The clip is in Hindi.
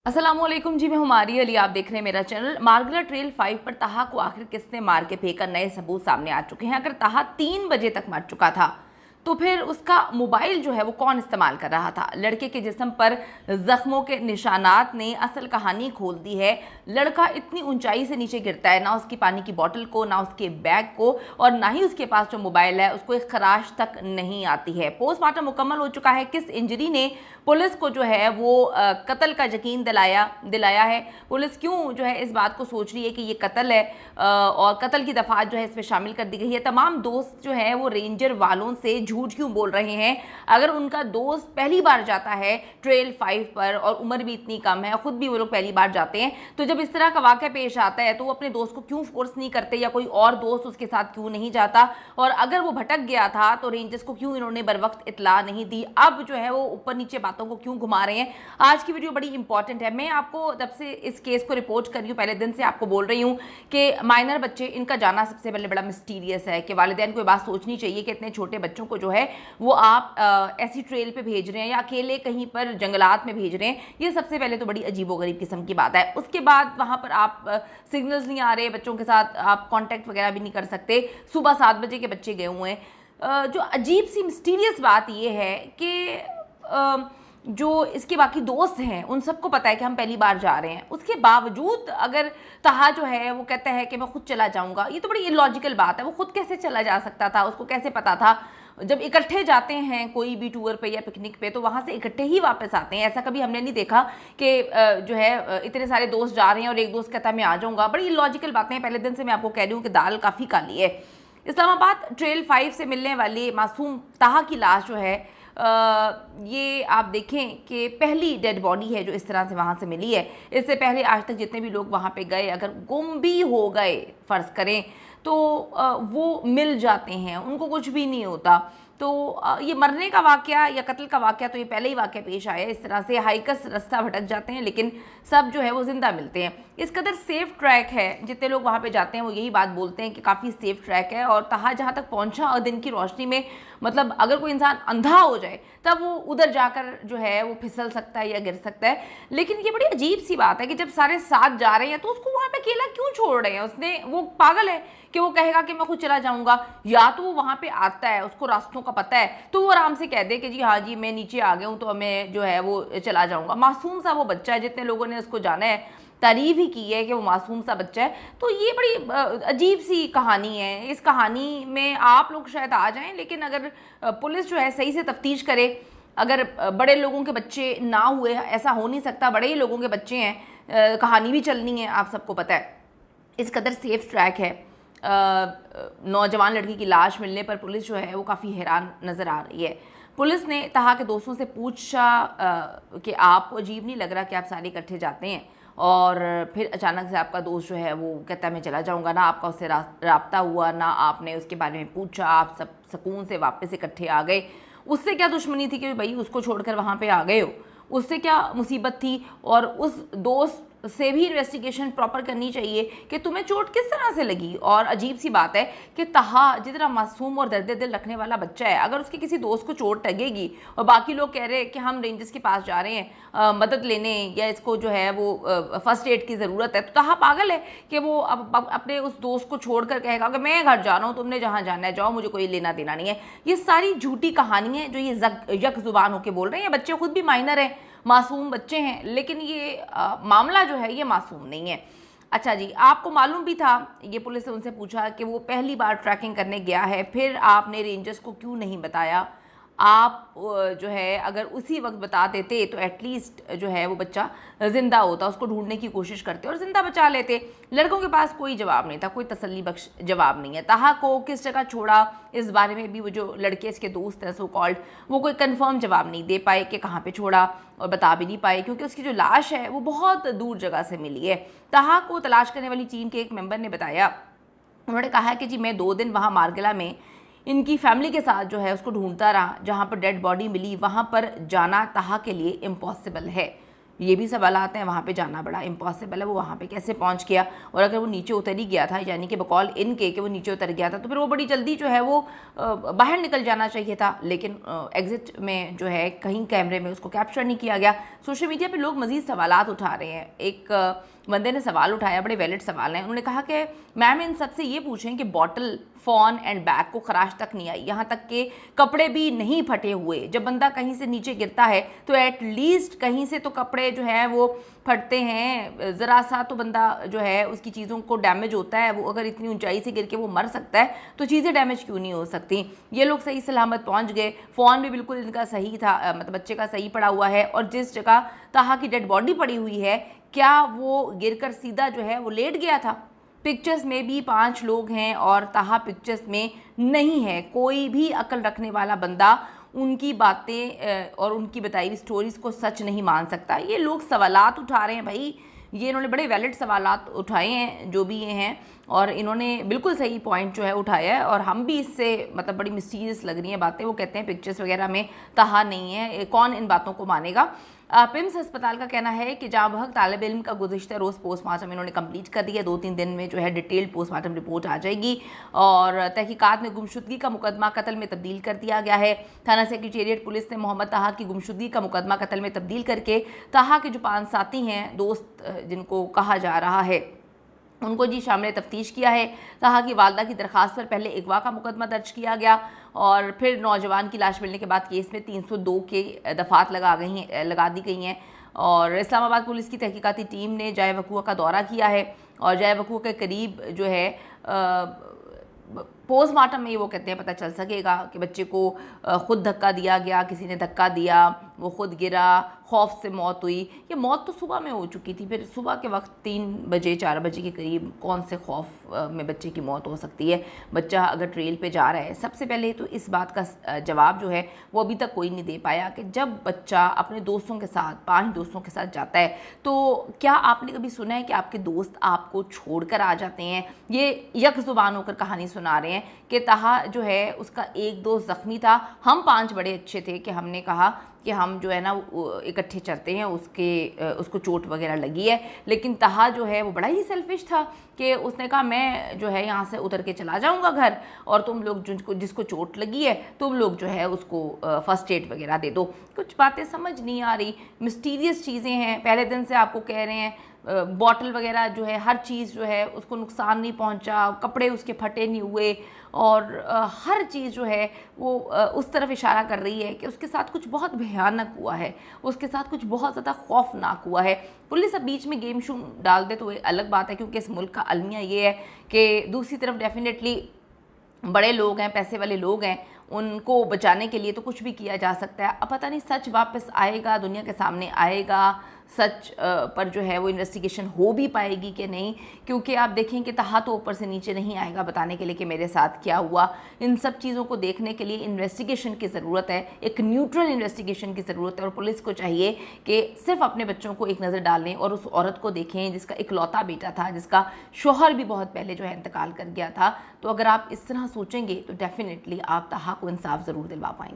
अस्सलामुअलैकुम जी, मैं हुमारी अली। आप देख रहे हैं मेरा चैनल। मारगला ट्रेल 5 पर ताहा को आखिर किसने मार के फेंका, नए सबूत सामने आ चुके हैं। अगर ताहा 3 बजे तक मर चुका था तो फिर उसका मोबाइल जो है वो कौन इस्तेमाल कर रहा था। लड़के के जिस्म पर जख्मों के निशानात ने असल कहानी खोल दी है। लड़का इतनी ऊंचाई से नीचे गिरता है, ना उसकी पानी की बोतल को, ना उसके बैग को, और ना ही उसके पास जो मोबाइल है उसको एक खराश तक नहीं आती है। पोस्टमार्टम मुकम्मल हो चुका है। किस इंजरी ने पुलिस को जो है वो कत्ल का यकीन दिलाया है। पुलिस क्यों जो है इस बात को सोच रही है कि ये कत्ल है, और कत्ल की दफात जो है इसमें शामिल कर दी गई है। तमाम दोस्त जो है वो रेंजर वालों से झूठ क्यों बोल रहे हैं। अगर उनका दोस्त पहली बार जाता है ट्रेल 5 पर और उम्र भी इतनी कम है, खुद भी वो लोग पहली बार जाते हैं, तो जब इस तरह का वाक़या पेश आता है तो वो अपने दोस्त को क्यों फोर्स नहीं करते, या कोई और दोस्त उसके साथ क्यों नहीं जाता। और अगर वो भटक गया था तो रेंजर्स को क्यों इन्होंने बर वक्त इतला नहीं दी। अब जो है वो ऊपर नीचे बातों को क्यों घुमा रहे हैं। आज की वीडियो बड़ी इंपॉर्टेंट है। मैं आपको जब से इस केस को रिपोर्ट कर रही हूँ, पहले दिन से आपको बोल रही हूँ कि माइनर बच्चे, इनका जाना सबसे पहले बड़ा मिस्टीरियस है, कि वालिदैन को ये बात सोचनी चाहिए कि इतने छोटे बच्चों को जो है वो आप ऐसी ट्रेल पे भेज रहे हैं या अकेले कहीं पर जंगलात में भेज रहे हैं। ये सबसे पहले तो बड़ी अजीबोगरीब किस्म की बात है। उसके बाद वहाँ पर आप सिग्नल्स नहीं आ रहे, बच्चों के साथ आप कांटेक्ट वगैरह भी नहीं कर सकते। सुबह 7 बजे के बच्चे गए हुए हैं। जो अजीब सी मिस्टीरियस बात ये है कि जो इसके बाकी दोस्त हैं उन सबको पता है कि हम पहली बार जा रहे हैं, उसके बावजूद अगर ताहा जो है वो कहता है कि मैं खुद चला जाऊंगा, ये तो बड़ी इलॉजिकल बात है। वो खुद कैसे चला जा सकता था, उसको कैसे पता था। जब इकट्ठे जाते हैं कोई भी टूर पे या पिकनिक पे तो वहाँ से इकट्ठे ही वापस आते हैं। ऐसा कभी हमने नहीं देखा कि जो है इतने सारे दोस्त जा रहे हैं और एक दोस्त कहता है मैं आ जाऊँगा। बड़ी इलॉजिकल बातें हैं। पहले दिन से मैं आपको कह रही हूँ कि दाल काफ़ी काली है। इस्लामाबाद ट्रेल 5 से मिलने वाली मासूम ताहा की लाश जो है, ये आप देखें कि पहली डेड बॉडी है जो इस तरह से वहाँ से मिली है। इससे पहले आज तक जितने भी लोग वहाँ पे गए, अगर गुम भी हो गए फ़र्ज़ करें, तो वो मिल जाते हैं, उनको कुछ भी नहीं होता। तो ये मरने का वाक़या या कत्ल का वाक़या तो ये पहले ही वाक़या पेश आया है। इस तरह से हाइकर्स रास्ता भटक जाते हैं लेकिन सब जो है वो ज़िंदा मिलते हैं। इस कदर सेफ़ ट्रैक है, जितने लोग वहाँ पे जाते हैं वो यही बात बोलते हैं कि काफ़ी सेफ़ ट्रैक है। और ताहा जहाँ तक पहुँचा और दिन की रोशनी में, मतलब अगर कोई इंसान अंधा हो जाए तब वो उधर जाकर जो है वो फिसल सकता है या गिर सकता है। लेकिन ये बड़ी अजीब सी बात है कि जब सारे साथ जा रहे हैं तो उसको वहाँ पे अकेला क्यों छोड़ रहे हैं। उसने, वो पागल है कि वो कहेगा कि मैं खुद चला जाऊँगा। या तो वो वहाँ पे आता है, उसको रास्तों का पता है, तो वो आराम से कह दे कि जी हाँ जी मैं नीचे आ गया हूँ तो मैं जो है वो चला जाऊँगा। मासूम सा वो बच्चा है, जितने लोगों ने उसको जाना है तारीफ ही की है कि वो मासूम सा बच्चा है। तो ये बड़ी अजीब सी कहानी है। इस कहानी में आप लोग शायद आ जाएं, लेकिन अगर पुलिस जो है सही से तफ्तीश करे, अगर बड़े लोगों के बच्चे ना हुए, ऐसा हो नहीं सकता, बड़े ही लोगों के बच्चे हैं, कहानी भी चलनी है, आप सबको पता है। इस कदर सेफ ट्रैक है। नौजवान लड़की की लाश मिलने पर पुलिस जो है वो काफ़ी हैरान नज़र आ रही है। पुलिस ने ताहा के दोस्तों से पूछा कि आपको अजीब नहीं लग रहा कि आप सारे इकट्ठे जाते हैं और फिर अचानक से आपका दोस्त जो है वो कहता है मैं चला जाऊंगा। ना आपका उससे राब्ता हुआ, ना आपने उसके बारे में पूछा, आप सब सुकून से वापस इकट्ठे आ गए। उससे क्या दुश्मनी थी कि भाई उसको छोड़कर वहाँ पे आ गए हो, उससे क्या मुसीबत थी। और उस दोस्त से भी इन्वेस्टिगेशन प्रॉपर करनी चाहिए कि तुम्हें चोट किस तरह से लगी। और अजीब सी बात है कि ताहा जितना मासूम और दर्द दिल रखने वाला बच्चा है, अगर उसके किसी दोस्त को चोट लगेगी और बाकी लोग कह रहे हैं कि हम रेंजर्स के पास जा रहे हैं मदद लेने, या इसको जो है वो फर्स्ट एड की ज़रूरत है, तो ताहा पागल है कि वो अब अपने उस दोस्त को छोड़ कर कहेगा कि मैं घर जा रहा हूँ, तुमने जहाँ जाना है जाओ, मुझे कोई लेना देना नहीं है। ये सारी झूठी कहानी है जो ये यक ज़ुबान होकर बोल रहे हैं। ये बच्चे खुद भी माइनर हैं, मासूम बच्चे हैं, लेकिन ये मामला जो है ये मासूम नहीं है। अच्छा जी, आपको मालूम भी था, ये पुलिस ने उनसे पूछा कि वो पहली बार ट्रैकिंग करने गया है, फिर आपने रेंजर्स को क्यों नहीं बताया। आप जो है अगर उसी वक्त बता देते तो एटलीस्ट जो है वो बच्चा ज़िंदा होता, उसको ढूंढने की कोशिश करते और ज़िंदा बचा लेते। लड़कों के पास कोई जवाब नहीं था, कोई तसल्ली बख्श जवाब नहीं है। ताहा को किस जगह छोड़ा इस बारे में भी वो जो लड़के इसके दोस्त हैं सो कॉल्ड, वो कोई कंफर्म जवाब नहीं दे पाए कि कहाँ पे छोड़ा, और बता भी नहीं पाए क्योंकि उसकी जो लाश है वो बहुत दूर जगह से मिली है। ताहा को तलाश करने वाली टीम के एक मेंबर ने बताया, उन्होंने कहा कि जी मैं 2 दिन वहाँ मारगला में इनकी फैमिली के साथ जो है उसको ढूंढता रहा, जहाँ पर डेड बॉडी मिली वहाँ पर जाना ताहा के लिए इम्पॉसिबल है। ये भी सवालात हैं। वहाँ पे जाना बड़ा इम्पॉसिबल है, वो वहाँ पे कैसे पहुँच गया, और अगर वो नीचे उतर ही गया था, यानी कि बकौल इनके कि वो नीचे उतर गया था, तो फिर वो बड़ी जल्दी जो है वो बाहर निकल जाना चाहिए था, लेकिन एग्ज़िट में जो है कहीं कैमरे में उसको कैप्चर नहीं किया गया। सोशल मीडिया पर लोग मज़ीद सवालात उठा रहे हैं। एक बंदे ने सवाल उठाया, बड़े वैलिड सवाल हैं। उन्होंने कहा कि मैम इन सबसे ये पूछें कि बॉटल, फ़ोन एंड बैग को खराश तक नहीं आई, यहाँ तक कि कपड़े भी नहीं फटे हुए। जब बंदा कहीं से नीचे गिरता है तो एट लीस्ट कहीं से तो कपड़े जो है वो फटते हैं, ज़रा सा तो बंदा जो है उसकी चीज़ों को डैमेज होता है। वो अगर इतनी ऊंचाई से गिर के वो मर सकता है तो चीज़ें डैमेज क्यों नहीं हो सकती। ये लोग सही सलामत पहुँच गए। फ़ोन भी बिल्कुल इनका सही था, मतलब बच्चे का सही पड़ा हुआ है, और जिस जगह ताहा की डेड बॉडी पड़ी हुई है, क्या वो गिरकर सीधा जो है वो लेट गया था? पिक्चर्स में भी 5 लोग हैं और ताहा पिक्चर्स में नहीं है। कोई भी अक्ल रखने वाला बंदा उनकी बातें और उनकी बताई हुई स्टोरीज़ को सच नहीं मान सकता। ये लोग सवालात उठा रहे हैं भाई, ये इन्होंने बड़े वैलिड सवालात उठाए हैं जो भी ये हैं, और इन्होंने बिल्कुल सही पॉइंट जो है उठाया है। और हम भी इससे मतलब बड़ी मिस्टीरियस लग रही हैं बातें। वो कहते हैं पिक्चर्स वगैरह में ताहा नहीं है, कौन इन बातों को मानेगा। पिम्स अस्पताल का कहना है कि जहाँ बहक तालिब इल्म का गुज़िश्ता रोज़ पोस्टमार्टम इन्होंने कंप्लीट कर दिया। 2-3 दिन में जो है डिटेल्ड पोस्टमार्टम रिपोर्ट आ जाएगी, और तहकीकात में गुमशुदगी का मुकदमा कत्ल में तब्दील कर दिया गया है। थाना सेक्रेटेरिएट पुलिस ने मोहम्मद ताहा की गुमशुदगी का मुकदमा कत्ल में तब्दील करके ताहा के जो 5 साथी हैं, दोस्त जिनको कहा जा रहा है, उनको जी शामिल तफ्तीश किया है। ताहा की वालदा की दरख्वास्त पर पहले अगवा का मुकदमा दर्ज किया गया, और फिर नौजवान की लाश मिलने के बाद केस में 302 के दफ़ात लगा दी गई हैं। और इस्लामाबाद पुलिस की तहकीकाती टीम ने जाए वक़ूआ का दौरा किया है, और जाए वक़ूआ के करीब जो है पोस्टमार्टम में वो कहते हैं पता चल सकेगा कि बच्चे को ख़ुद धक्का दिया गया, किसी ने धक्का दिया, वो ख़ुद गिरा, खौफ से मौत हुई। ये मौत तो सुबह में हो चुकी थी, फिर सुबह के वक्त 3 बजे 4 बजे के करीब कौन से खौफ में बच्चे की मौत हो सकती है। बच्चा अगर ट्रेल पे जा रहा है, सबसे पहले तो इस बात का जवाब जो है वो अभी तक कोई नहीं दे पाया कि जब बच्चा अपने दोस्तों के साथ, 5 दोस्तों के साथ जाता है, तो क्या आपने कभी सुना है कि आपके दोस्त आपको छोड़ कर आ जाते हैं? ये यक ज़ुबान होकर कहानी सुना रहे हैं कि ताहा जो है उसका एक दोस्त ज़ख्मी था, हम 5 बड़े अच्छे थे कि हमने कहा कि हम जो है ना इकट्ठे चलते हैं, उसको चोट वगैरह लगी है। लेकिन ताहा जो है वो बड़ा ही सेल्फिश था कि उसने कहा मैं जो है यहाँ से उतर के चला जाऊँगा घर, और तुम लोग जिसको चोट लगी है तुम लोग जो है उसको फर्स्ट एड वगैरह दे दो। कुछ बातें समझ नहीं आ रही, मिस्टीरियस चीज़ें हैं। पहले दिन से आपको कह रहे हैं बॉटल वगैरह जो है हर चीज़ जो है उसको नुकसान नहीं पहुंचा, कपड़े उसके फटे नहीं हुए, और हर चीज़ जो है वो उस तरफ इशारा कर रही है कि उसके साथ कुछ बहुत भयानक हुआ है, उसके साथ कुछ बहुत ज़्यादा खौफनाक हुआ है। पुलिस अब बीच में गेम शूम डाल दे तो ये अलग बात है, क्योंकि इस मुल्क का अलमिया ये है कि दूसरी तरफ डेफिनेटली बड़े लोग हैं, पैसे वाले लोग हैं, उनको बचाने के लिए तो कुछ भी किया जा सकता है। अब पता नहीं सच वापस आएगा, दुनिया के सामने आएगा, सच पर जो है वो इन्वेस्टिगेशन हो भी पाएगी कि नहीं, क्योंकि आप देखें कि ताहा तो ऊपर से नीचे नहीं आएगा बताने के लिए कि मेरे साथ क्या हुआ। इन सब चीज़ों को देखने के लिए इन्वेस्टिगेशन की ज़रूरत है, एक न्यूट्रल इन्वेस्टिगेशन की ज़रूरत है, और पुलिस को चाहिए कि सिर्फ अपने बच्चों को एक नज़र डालें और उस औरत को देखें जिसका इकलौता बेटा था, जिसका शौहर भी बहुत पहले जो है इंतकाल कर गया था। तो अगर आप इस तरह सोचेंगे तो डेफिनेटली आप ताहा को इंसाफ ज़रूर दिलवा पाएंगे।